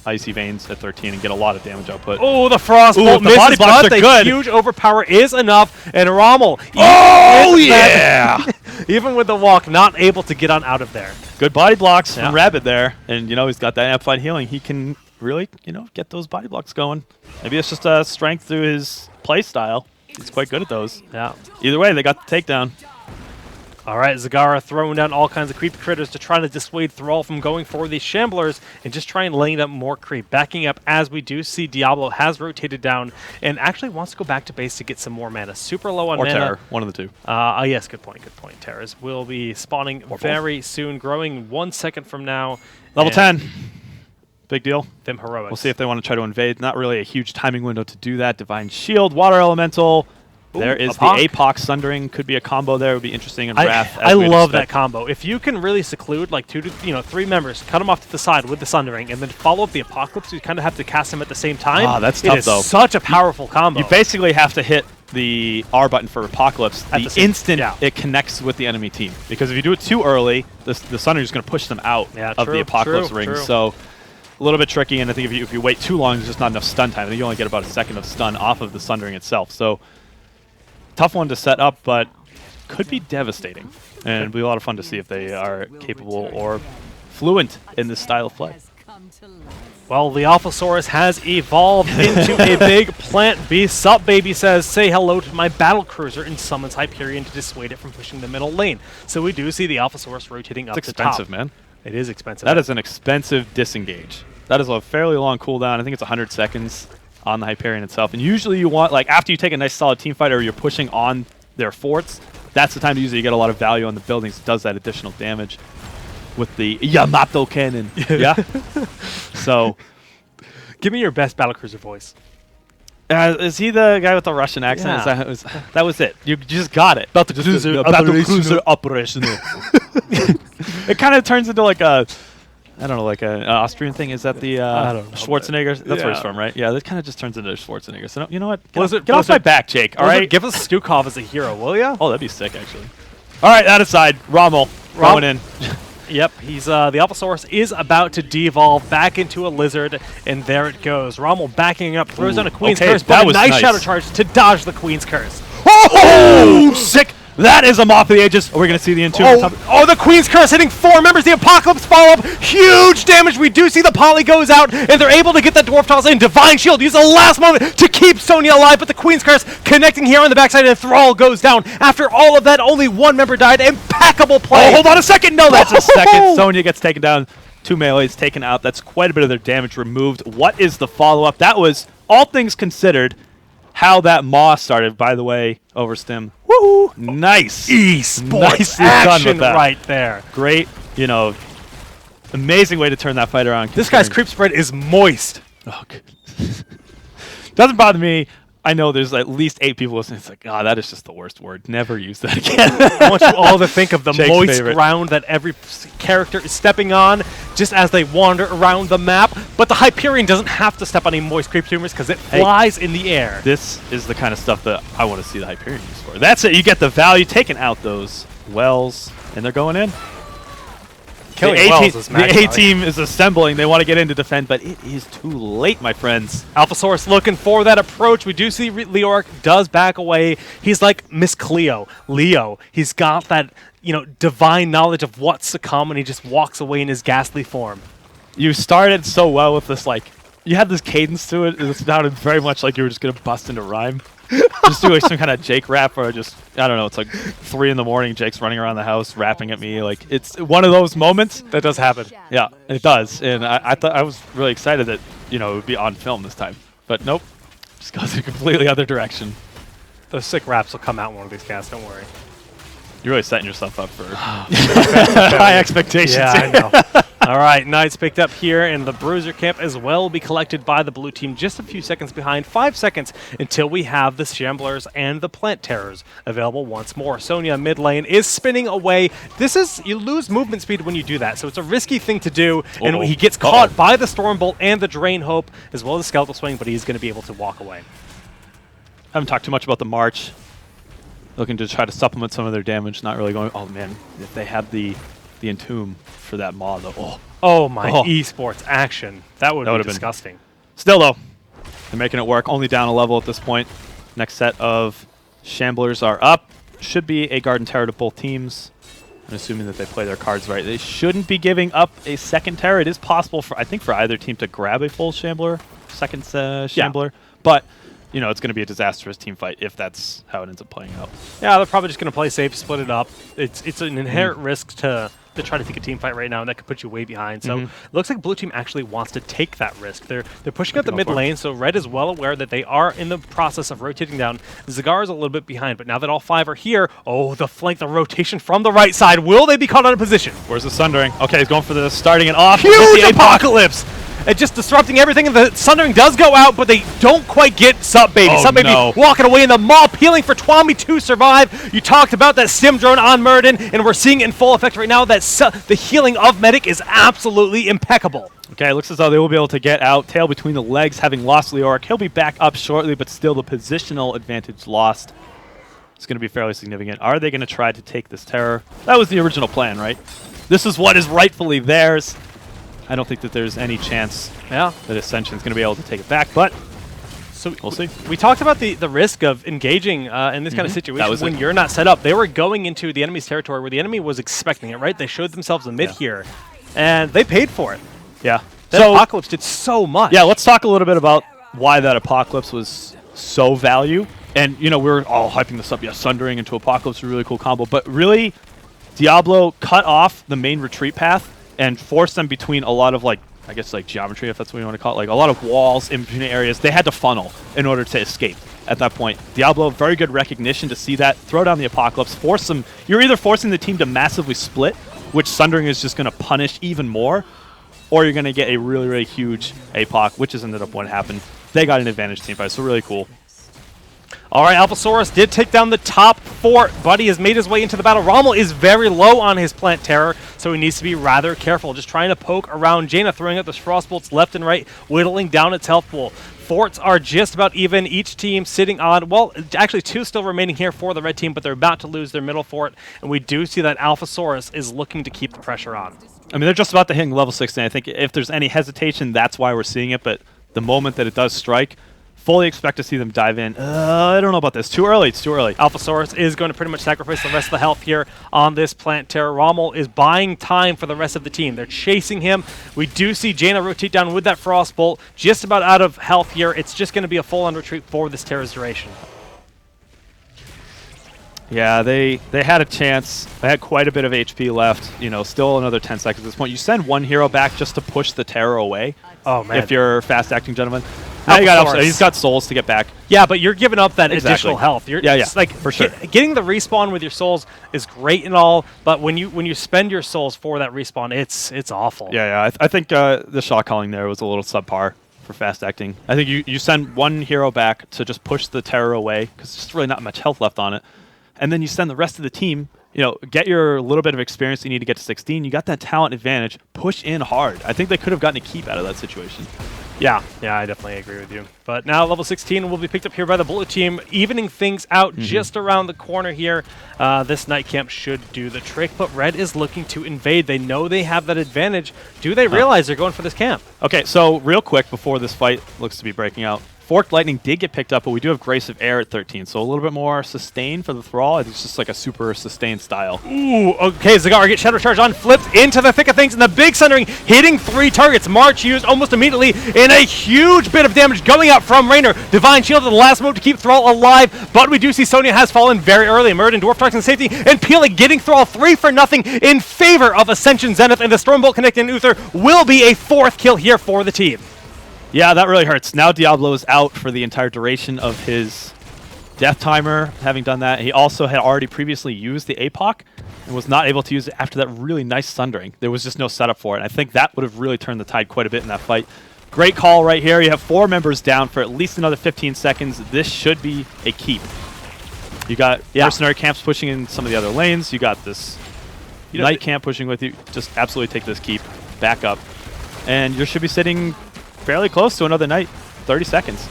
Icy Veins at 13 and get a lot of damage output. Oh, the Frostbolt the misses, body blocks but are the good. huge overpower is enough, and Rommel, even with the walk, not able to get on out of there. Good body blocks from Rabid there, and he's got that amplified healing. He can really, get those body blocks going. Maybe it's just a strength through his play style. He's quite good at those. Yeah. Either way, they got the takedown. All right, Zagara throwing down all kinds of creep critters to try to dissuade Thrall from going for these Shamblers and just try and laying up more creep. Backing up as we do see Diablo has rotated down and actually wants to go back to base to get some more mana. Super low on mana. Or Terror, one of the two. Yes, good point. Terrors will be spawning very soon, growing 1 second from now. Level 10. Big deal. Them heroics. We'll see if they want to try to invade. Not really a huge timing window to do that. Divine Shield, Water Elemental. There is Apoc. the Apoc Sundering. Could be a combo there. Would be interesting in Wrath. I love that combo. If you can really seclude like 2 to 3 members, cut them off to the side with the Sundering, and then follow up the Apocalypse, you kind of have to cast them at the same time. Ah, that's tough, It is though. such a powerful combo. You basically have to hit the R button for Apocalypse At the the same- instant yeah. it connects with the enemy team. Because if you do it too early, the Sundering is going to push them out of the Apocalypse ring. true. So a little bit tricky, and I think if you wait too long, there's just not enough stun time. I think you only get about a second of stun off of the Sundering itself. So tough one to set up, but could be devastating. And it'll be a lot of fun to see if they are capable or fluent in this style of play. Well, the Alphasaurus has evolved into a big plant beast. Sup Baby says, say hello to my battle cruiser, and summons Hyperion to dissuade it from pushing the middle lane. So we do see the Alphasaurus rotating up It's to top. expensive, man. It is expensive. That is an expensive disengage. That is a fairly long cooldown. I think it's 100 seconds on the Hyperion itself. And usually you want, like, after you take a nice solid team fight or you're pushing on their forts, that's the time to usually get a lot of value on the buildings. It does that additional damage with the Yamato cannon. Yeah? So, Give me your best battlecruiser voice. is he the guy with the Russian accent? Yeah. That was it. You just got it. Battlecruiser operational. It kind of turns into like a, I don't know, like an Austrian thing. Is that the I don't know, Schwarzenegger? That's where he's yeah. from, right? Yeah, that kind of just turns into Schwarzenegger. So you know what? Blizzard- Get off my Blizzard- back, Jake. All right. Give us Stukov as a hero, will ya? Oh, that'd be sick, actually. All right, that aside, Rommel going in. Yep, he's the Alphasaurus is about to devolve back into a lizard, and there it goes. Rommel backing up, throws on a Queen's okay, Curse, that but a was nice nice. Shadow Charge to dodge the Queen's Curse. Oh, sick! That is a Moth of the Ages. Are we going to see the Entomb? Oh, the Queen's Curse hitting 4 members. The Apocalypse follow-up. Huge damage. We do see the Poly goes out, and they're able to get that Dwarf Toss in. Divine Shield use the last moment to keep Sonya alive, but the Queen's Curse connecting here on the backside, and Thrall goes down. After all of that, only 1 member died. Impeccable play. Oh, hold on a second. No, that's a second. Oh. Sonya gets taken down. 2 melees taken out. That's quite a bit of their damage removed. What is the follow-up? That was, all things considered, how that Maw started, by the way, Overstim. Woo! Nice. Esports Nicely done action with that. right there. Great, amazing way to turn that fight around. This guy's considering- creep spread is moist. Oh, good. Doesn't bother me. I know there's at least 8 people listening. It's like, that is just the worst word. Never use that again. I want you all to think of the Jake's moist favorite. ground that every character is stepping on just as they wander around the map. But the Hyperion doesn't have to step on any moist creep tumors because it flies in the air. This is the kind of stuff that I want to see the Hyperion use for. That's it. You get the value, taking out those wells, and they're going in. Killing the wells is the max A value. team is assembling. They want to get in to defend, but it is too late, my friends. Alphasaurus looking for that approach. We do see Leoric does back away. He's like Miss Cleo. Leo. He's got that, divine knowledge of what's to come, and he just walks away in his ghastly form. You started so well with this, you had this cadence to it. It sounded very much like you were just going to bust into rhyme. Just do some kind of Jake rap, or just, I don't know, it's like 3 in the morning, Jake's running around the house, rapping at me. It's one of those moments. That does happen. Yeah, it does. And I thought, I was really excited that, it would be on film this time. But nope, just goes a completely other direction. Those sick raps will come out in one of these casts, don't worry. You're really setting yourself up for high expectations. Yeah, I know. All right, Knights picked up here, and the Bruiser Camp as well will be collected by the blue team just a few seconds behind. 5 seconds until we have the Shamblers and the Plant Terrors available once more. Sonya mid lane is spinning away. You lose movement speed when you do that, so it's a risky thing to do, and he gets caught by the Stormbolt and the Drain Hope, as well as the Skeletal Swing, but he's going to be able to walk away. I haven't talked too much about the March. Looking to try to supplement some of their damage, not really going, oh man, if they had the Entomb for that Maw, though. Oh my esports action. That would be been disgusting. Still, though, they're making it work. Only down a level at this point. Next set of Shamblers are up. Should be a Garden Terror to both teams. I'm assuming that they play their cards right. They shouldn't be giving up a second Terror. It is possible, for either team to grab a full Shambler, second Shambler. Yeah. But it's going to be a disastrous team fight if that's how it ends up playing out. Yeah, they're probably just going to play safe, split it up. It's an inherent risk to try to take a team fight right now, and that could put you way behind. So it looks like blue team actually wants to take that risk. They're pushing out the mid lane, so red is well aware that they are in the process of rotating down. Zagar is a little bit behind, but now that all 5 are here, the flank, the rotation from the right side. Will they be caught out of position? Where's the Sundering? Okay, he's going for the starting it off. Huge Apocalypse! and just disrupting everything. And the Sundering does go out, but they don't quite get Sup Baby. Oh, Sup Baby no. walking away in the maw, peeling for Twomby to survive. You talked about that Sim drone on Murden, and we're seeing it in full effect right now. That the healing of Medic is absolutely impeccable. Okay, looks as though they will be able to get out. Tail between the legs, having lost Leoric. He'll be back up shortly, but still the positional advantage lost. It's going to be fairly significant. Are they going to try to take this Terror? That was the original plan, right? This is what is rightfully theirs. I don't think that there's any chance that Ascension's going to be able to take it back, but so we'll see. We talked about the risk of engaging in this kind of situation when you're not set up. They were going into the enemy's territory where the enemy was expecting it, right? They showed themselves a mid here, and they paid for it. Yeah. That Apocalypse did so much. Yeah, let's talk a little bit about why that Apocalypse was so value. And, you know, we were all hyping this up. Yeah, Sundering into Apocalypse, a really cool combo. But really, Diablo cut off the main retreat path and forced them between a lot of, like, I guess, like, geometry, if that's what you want to call it. Like, a lot of walls in between areas. They had to funnel in order to escape at that point. Diablo, very good recognition to see that. Throw down the Apocalypse. Force them. You're either forcing the team to massively split, which Sundering is just going to punish even more, or you're going to get a really, really huge APOC, which has ended up what happened. They got an advantage team fight, so really cool. All right, Alphasaurus did take down the top fort. Buddy has made his way into the battle. Rommel is very low on his Plant Terror, so he needs to be rather careful. Just trying to poke around Jaina, throwing out those Frostbolts left and right, whittling down its health pool. Forts are just about even. Each team sitting on, well, actually 2 still remaining here for the red team, but they're about to lose their middle fort, and we do see that Alphasaurus is looking to keep the pressure on. I mean, they're just about to hit level 16. I think if there's any hesitation, that's why we're seeing it, but the moment that it does strike, fully expect to see them dive in. I don't know about this. Too early. It's too early. Alphasaurus is going to pretty much sacrifice the rest of the health here on this Plant Terror. Rommel is buying time for the rest of the team. They're chasing him. We do see Jaina rotate down with that Frostbolt. Just about out of health here. It's just going to be a full-on retreat for this Terror's duration. Yeah, they had a chance. They had quite a bit of HP left. You know, still another 10 seconds at this point. You send one hero back just to push the Terror away. Oh, man. If you're fast-acting gentleman. Now you got he's got souls to get back. Yeah, but you're giving up that additional health. You're like for sure. Getting the respawn with your souls is great and all, but when you spend your souls for that respawn, it's awful. Yeah. I think the shot calling there was a little subpar for fast acting. I think you send one hero back to just push the Terror away because there's just really not much health left on it, and then you send the rest of the team. You know, get your little bit of experience you need to get to 16. You got that talent advantage. Push in hard. I think they could have gotten a keep out of that situation. Yeah, I definitely agree with you. But now level 16 will be picked up here by the Bullet team, evening things out just around the corner here. This night camp should do the trick, but Red is looking to invade. They know they have that advantage. Do they realize they're going for this camp? Okay, so real quick before this fight looks to be breaking out, Forked Lightning did get picked up, but we do have Grace of Air at 13, so a little bit more sustained for the Thrall. It's just like a super sustained style. Ooh, okay, Zagar gets Shadow Charge on, flipped into the thick of things, and the big Sundering hitting 3 targets. March used almost immediately, and a huge bit of damage going out from Raynor. Divine Shield in the last move to keep Thrall alive, but we do see Sonya has fallen very early. Murden, Dwarf Tarks in safety, and Peeling getting Thrall 3 for nothing in favor of Ascension Zenith, and the Stormbolt connecting Uther will be a 4th kill here for the team. Yeah, that really hurts. Now Diablo is out for the entire duration of his death timer, having done that. He also had already previously used the APOC and was not able to use it after that really nice Sundering. There was just no setup for it. I think that would have really turned the tide quite a bit in that fight. Great call right here. You have 4 members down for at least another 15 seconds. This should be a keep. You got mercenary camps pushing in some of the other lanes. You got this night camp pushing with you. Just absolutely take this keep. Back up. And you should be sitting fairly close to another night. 30 seconds.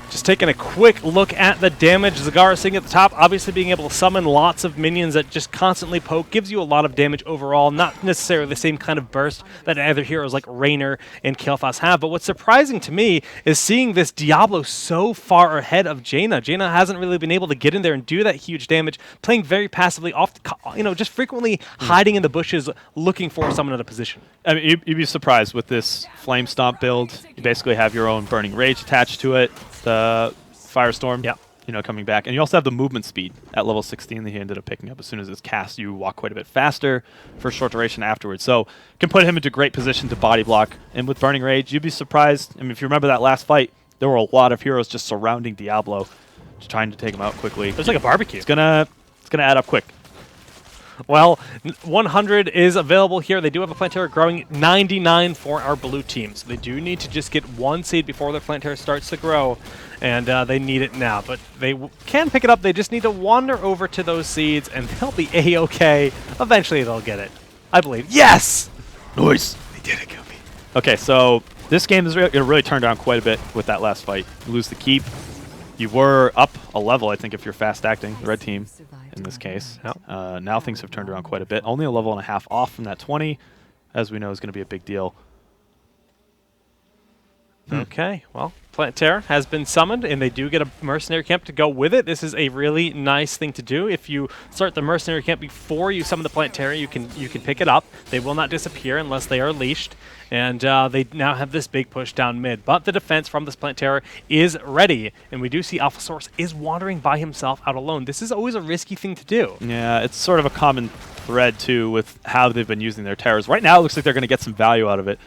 Just taking a quick look at the damage. Zagara sitting at the top, obviously being able to summon lots of minions that just constantly poke, gives you a lot of damage overall. Not necessarily the same kind of burst that other heroes like Raynor and Kael'thas have, but what's surprising to me is seeing this Diablo so far ahead of Jaina. Jaina hasn't really been able to get in there and do that huge damage, playing very passively, just frequently hiding in the bushes, looking for someone in a position. I mean, you'd be surprised with this Flame Stomp build. You basically have your own Burning Rage attached to it. The Firestorm, coming back. And you also have the movement speed at level 16 that he ended up picking up. As soon as it's cast, you walk quite a bit faster for a short duration afterwards. So can put him into great position to body block. And with Burning Rage, you'd be surprised. I mean, if you remember that last fight, there were a lot of heroes just surrounding Diablo, just trying to take him out quickly. There's like a barbecue. It's gonna add up quick. Well, 100 is available here. They do have a Plantera growing 99 for our blue team. So they do need to just get 1 seed before their Plantera starts to grow. And they need it now. But they can pick it up. They just need to wander over to those seeds, and they'll be A-okay. Eventually they'll get it. I believe. Yes! Nice. They did it, Goopy. Okay, so this game is really turned down quite a bit with that last fight. You lose the keep. You were up a level, I think, if you're fast acting, the red team in this case. Yep. Now things have turned around quite a bit. Only a level and a half off from that 20, as we know is going to be a big deal. Okay, well, Plantera has been summoned, and they do get a mercenary camp to go with it. This is a really nice thing to do. If you start the mercenary camp before you summon the Plantera, you can pick it up. They will not disappear unless they are leashed, and they now have this big push down mid. But the defense from this Plantera is ready, and we do see Alphasaurus is wandering by himself out alone. This is always a risky thing to do. Yeah, it's sort of a common thread, too, with how they've been using their terrors. Right now, it looks like they're going to get some value out of it.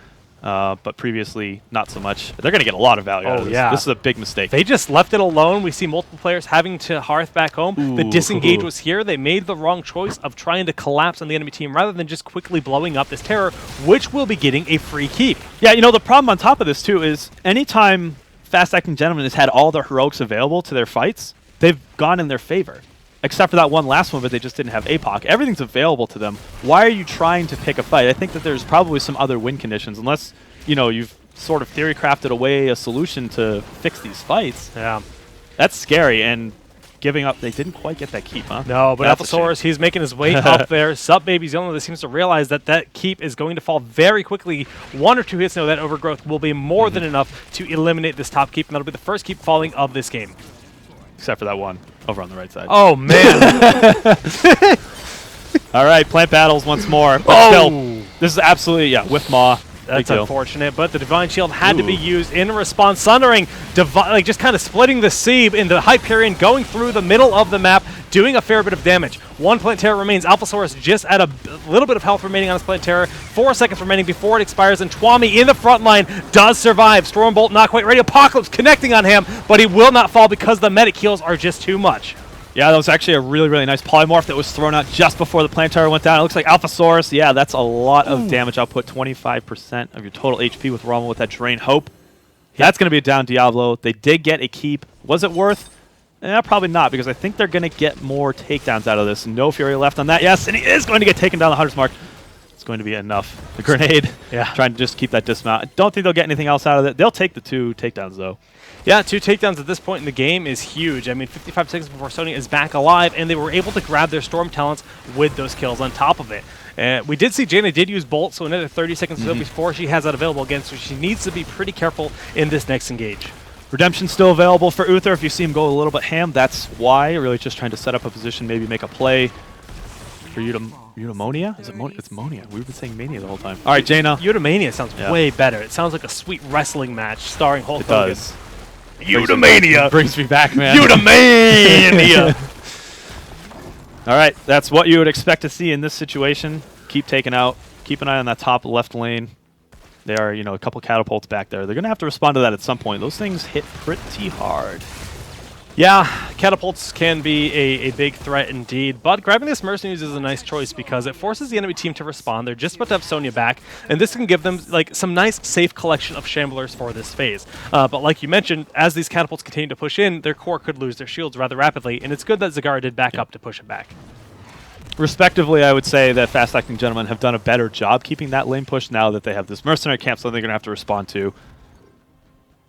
But previously, not so much. They're going to get a lot of value out of this. Yeah. This is a big mistake. They just left it alone. We see multiple players having to hearth back home. The disengage was here. They made the wrong choice of trying to collapse on the enemy team rather than just quickly blowing up this terror, which will be getting a free keep. Yeah, you know, the problem on top of this, too, is anytime Fast Acting Gentleman has had all their heroics available to their fights, they've gone in their favor. Except for that one last one, but they just didn't have APOC. Everything's available to them. Why are you trying to pick a fight? I think that there's probably some other win conditions, unless, you know, you've sort of theory crafted away a solution to fix these fights. Yeah. That's scary, and giving up, they didn't quite get that keep, huh? No, but Alphasaurus, he's making his way up there. Sup Baby's the only one that seems to realize that that keep is going to fall very quickly. 1 or 2 hits, no, that overgrowth will be more than enough to eliminate this top keep, and that'll be the first keep falling of this game. Except for that one over on the right side. Oh, man. All right, plant battles once more. But still, this is absolutely, yeah, with Maw. That's unfortunate, but the Divine Shield had to be used in response. Sundering, like just kind of splitting the Seeb in the Hyperion, going through the middle of the map, doing a fair bit of damage. 1 Plantera remains. Alphasaurus just at a little bit of health remaining on his Plantera. 4 seconds remaining before it expires, and Twami in the front line does survive. Stormbolt not quite ready. Apocalypse connecting on him, but he will not fall because the medic heals are just too much. Yeah, that was actually a really, really nice polymorph that was thrown out just before the Plantera went down. It looks like Alphasaurus, yeah, that's a lot of damage output. 25% of your total HP with Rommel with that Drain Hope. That's going to be a down Diablo. They did get a keep. Was it worth? Probably not, because I think they're going to get more takedowns out of this. No Fury left on that. Yes, and he is going to get taken down the 100's mark. It's going to be enough. The grenade, trying to just keep that dismount. I don't think they'll get anything else out of it. They'll take the 2 takedowns, though. Yeah, 2 takedowns at this point in the game is huge. I mean, 55 seconds before Sonya is back alive, and they were able to grab their Storm Talents with those kills on top of it. We did see Jaina did use Bolt, so another 30 seconds before she has that available again, so she needs to be pretty careful in this next engage. Redemption's still available for Uther. If you see him go a little bit ham, that's why. Really just trying to set up a position, maybe make a play for Eudaimonia? Is it It's Monia. We've been saying Mania the whole time. All right, Jaina. Eudaimonia sounds way better. It sounds like a sweet wrestling match starring Hulk Hogan. It does. Eudaimonia! Brings me back, man. Eudaimonia! All right, that's what you would expect to see in this situation. Keep taking out. Keep an eye on that top left lane. There are, a couple catapults back there. They're going to have to respond to that at some point. Those things hit pretty hard. Yeah, catapults can be a big threat indeed, but grabbing this Mercenaries is a nice choice because it forces the enemy team to respond. They're just about to have Sonya back, and this can give them some nice, safe collection of Shamblers for this phase. But like you mentioned, as these catapults continue to push in, their core could lose their shields rather rapidly, and it's good that Zagara did back up to push it back. Respectively, I would say that Fast Acting Gentlemen have done a better job keeping that lane push now that they have this Mercenary camp, so they're going to have to respond to.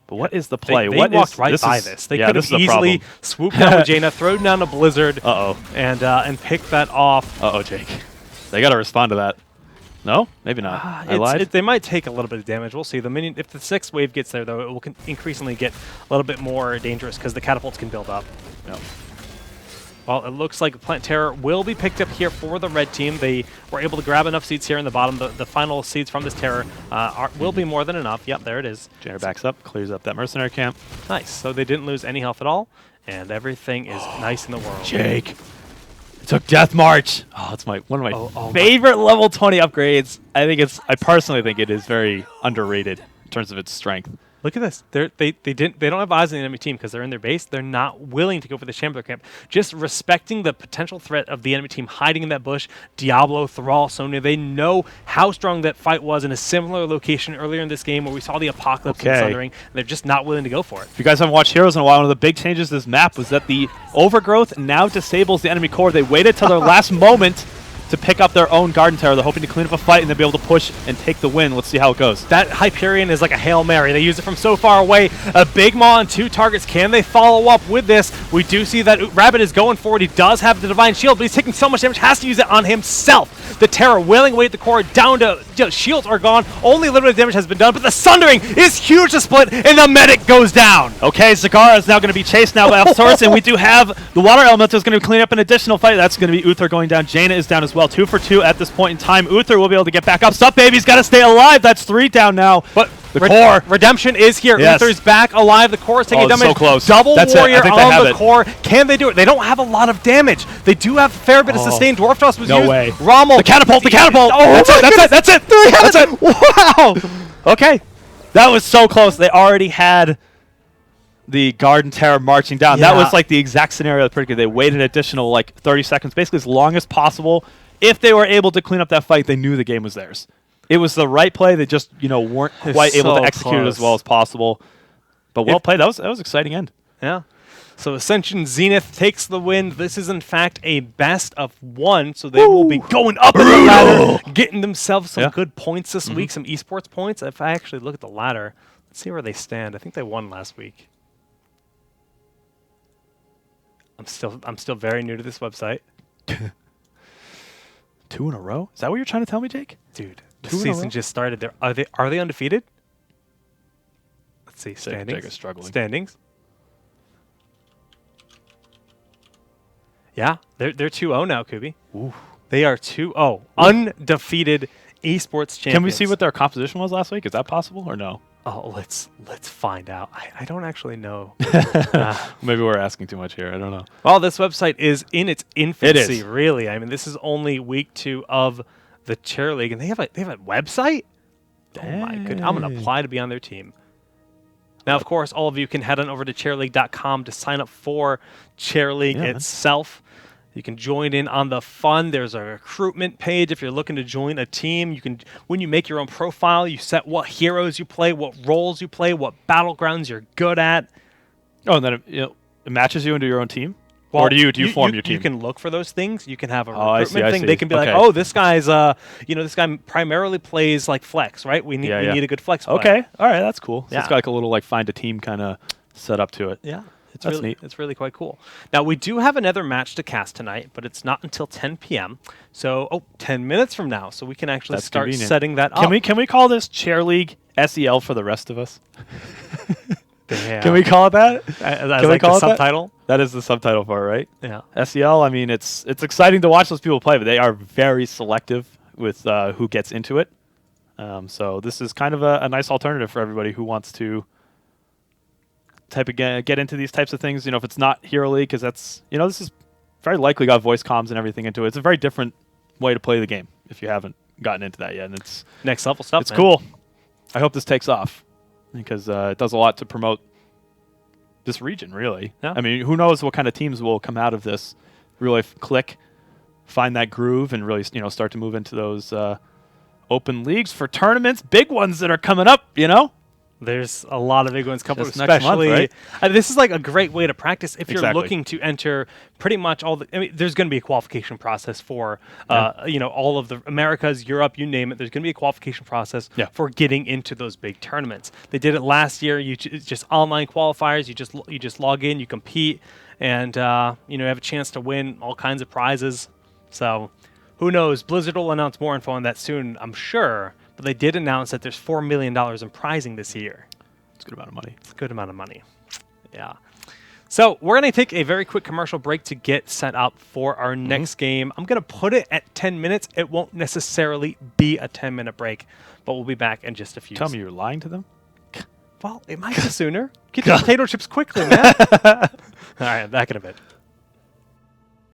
But what is the play? They walked right by this. They could have easily swooped down with Jaina, thrown down a Blizzard, and picked that off. Jake. They got to respond to that. No? Maybe not. I lied? They might take a little bit of damage. We'll see. If the 6th wave gets there, though, it will increasingly get a little bit more dangerous because the catapults can build up. Yep. Well, it looks like Plantera will be picked up here for the red team. They were able to grab enough seeds here in the bottom. The final seeds from this terror will be more than enough. Yep, there it is. Jaina backs up, clears up that mercenary camp. Nice. So they didn't lose any health at all, and everything is nice in the world. Jake. It took Death March. Oh, it's one of my favorite level 20 upgrades. I personally think it is very underrated in terms of its strength. Look at this. They don't have eyes on the enemy team because they're in their base. They're not willing to go for the Shambler camp. Just respecting the potential threat of the enemy team hiding in that bush. Diablo, Thrall, Sonya. They know how strong that fight was in a similar location earlier in this game where we saw the Apocalypse and Sundering. And they're just not willing to go for it. If you guys haven't watched Heroes in a while, one of the big changes to this map was that the Overgrowth now disables the enemy core. They waited till their last moment to pick up their own Garden Tower. They're hoping to clean up a fight and then be able to push and take the win. Let's see how it goes. That Hyperion is like a Hail Mary. They use it from so far away. A Big Maw on 2 targets. Can they follow up with this? We do see that Rabbit is going forward. He does have the Divine Shield, but he's taking so much damage, has to use it on himself. The Terror wailing away at the core, down to shields are gone. Only limited damage has been done, but the Sundering is huge to split, and the Medic goes down. Okay, Zagara is now going to be chased now by Source, and we do have the Water Elemental is going to clean up an additional fight. That's going to be Uther going down. Jaina is down as well. 2 for 2 at this point in time. Uther will be able to get back up. Sup, baby's got to stay alive. That's 3 down now. But the core. Redemption is here. Yes. Uther's back alive. The core is taking damage. So close. Double That's Warrior it. I think on the core. Can they do it? They don't have a lot of damage. They do have a fair bit of sustained. Dwarf Toss was used. No way. Rommel. The catapult. The catapult. Oh, that's it. That's it. That's it. Wow. Okay. That was so close. They already had the Garden Terror marching down. Yeah. That was like the exact scenario that predicted. They waited an additional like 30 seconds, basically as long as possible. If they were able to clean up that fight, they knew the game was theirs. It was the right play. They just, weren't quite able to execute it as well as possible. But well played. That was an exciting end. Yeah. So Ascension Zenith takes the win. This is in fact a best of 1, so they will be going up in the ladder, getting themselves some good points this week, some esports points. If I actually look at the ladder, let's see where they stand. I think they won last week. I'm still very new to this website. 2 in a row? Is that what you're trying to tell me, Jake? Dude, the season just started. Are they undefeated? Let's see. Standings. Jake is struggling. Standings. Yeah, they're 2-0 now, Kubi. Ooh. They are 2-0. Undefeated esports champions. Can we see what their composition was last week? Is that possible or no? Oh, let's find out. I don't actually know. Maybe we're asking too much here. I don't know. Well, this website is in its infancy, It is. really. I mean, this is only week 2 of the Chair League, and they have a website? Dang. Oh my goodness. I'm going to apply to be on their team. Now, of course, all of you can head on over to chairleague.com to sign up for Chair League itself. You can join in on the fun. There's a recruitment page if you're looking to join a team. You can, when you make your own profile, you set what heroes you play, what roles you play, what battlegrounds you're good at. Oh, and then it matches you into your own team? Well, or do you form your team? You can look for those things. You can have a I recruitment thing. see. They can be like, oh, this guy's, this guy primarily plays like flex, right? We need a good flex player. Okay, all right, that's cool. So Yeah. it's got like a little like find a team kind of set up to it. Yeah. That's neat. It's really quite cool. Now, we do have another match to cast tonight, but it's not until 10 p.m. So, 10 minutes from now. So we can actually start convenient. setting that up. Can we call this Chair League SEL for the rest of us? Damn. Can we call it that? Can we call it subtitle? That is the subtitle for it, right? Yeah. SEL, I mean, it's exciting to watch those people play, but they are very selective with who gets into it. So this is kind of a nice alternative for everybody who wants to get into these types of things. If it's not Hero League, because that's, this is very likely got voice comms and everything into it. It's a very different way to play the game if you haven't gotten into that yet. And it's next level stuff. It's cool. I hope this takes off because it does a lot to promote this region, really. Yeah. I mean, who knows what kind of teams will come out of this, really click, find that groove, and really, start to move into those open leagues for tournaments, big ones that are coming up, There's a lot of big ones coming, Just next month, especially. right? This is like a great way to practice if you're Exactly. looking to enter pretty much all the. I mean, there's going to be a qualification process for, all of the Americas, Europe, you name it. There's going to be a qualification process for getting into those big tournaments. They did it last year. It's just online qualifiers. You just log in, you compete, and you have a chance to win all kinds of prizes. So, who knows? Blizzard will announce more info on that soon, I'm sure. But they did announce that there's $4 million in prizing this year. It's a good amount of money. It's a good amount of money. Yeah. So we're going to take a very quick commercial break to get set up for our next game. I'm going to put it at 10 minutes. It won't necessarily be a 10-minute break, but we'll be back in just a few. Tell me you're lying to them? Well, it might be sooner. Get the potato chips quickly, man. All right, back in a bit.